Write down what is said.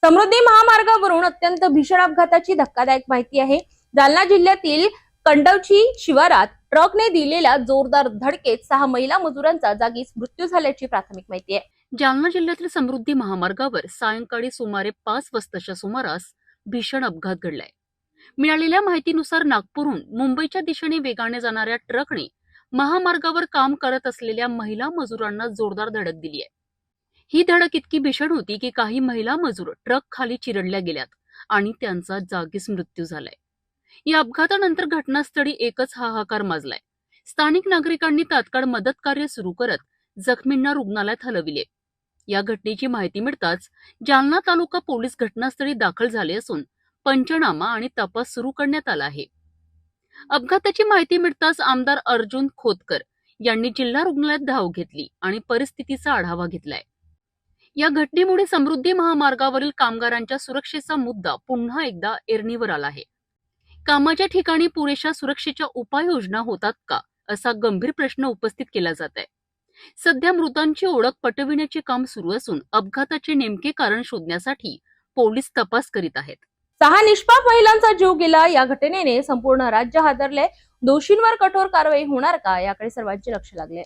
समृद्धी महामार्गावरून अत्यंत भीषण अपघाताची धक्कादायक माहिती आहे। जालना जिल्ह्यातील कंडवची शिवारात ट्रकने दिलेल्या जोरदार धडकेत 6 महिला मजुरांचा जागीच मृत्यू झाल्याची प्राथमिक माहिती आहे। जालना जिल्ह्यातील समृद्धी महामार्गावर सायंकाळी सुमारे 5 वाजताच्या सुमारास भीषण अपघात घडलाय। मिळालेल्या माहितीनुसार नागपूरहून मुंबईच्या दिशेने वेगाने जाणाऱ्या ट्रकने महामार्गावर काम करत असलेल्या महिला मजुरांना जोरदार धडक दिली आहे। ही धडक इतकी भीषण होती की काही महिला मजूर ट्रक खाली चिरडल्या गेल्यात आणि त्यांचा जागीच मृत्यू झालाय। या अपघातानंतर घटनास्थळी एकच हाहाकार माजलाय। स्थानिक नागरिकांनी तात्काळ मदत कार्य सुरू करत जखमींना रुग्णालयात हलविले। या घटनेची माहिती मिळताच जालना तालुका पोलीस घटनास्थळी दाखल झाले असून पंचनामा आणि तपास सुरू करण्यात आला आहे। अपघाताची माहिती मिळताच आमदार अर्जुन खोतकर यांनी जिल्हा रुग्णालयात धाव घेतली आणि परिस्थितीचा आढावा घेतलाय। या घटनेमुळे समृद्धी महामार्गावरील कामगारांच्या सुरक्षेचा मुद्दा पुन्हा एकदा ऐरणीवर आला आहे। कामाच्या ठिकाणी पुरेशा सुरक्षेच्या उपाययोजना होतात का, असा गंभीर प्रश्न उपस्थित केला जात आहे। सध्या मृतांची ओळख पटविण्याचे काम सुरू असून अपघाताचे नेमके कारण शोधण्यासाठी पोलीस तपास करीत आहेत। 6 निष्पाप महिलांचा जीव गेला। या घटनेने संपूर्ण राज्य हादरले। दोषींवर कठोर कारवाई होणार का, याकडे सर्वांचे लक्ष लागले।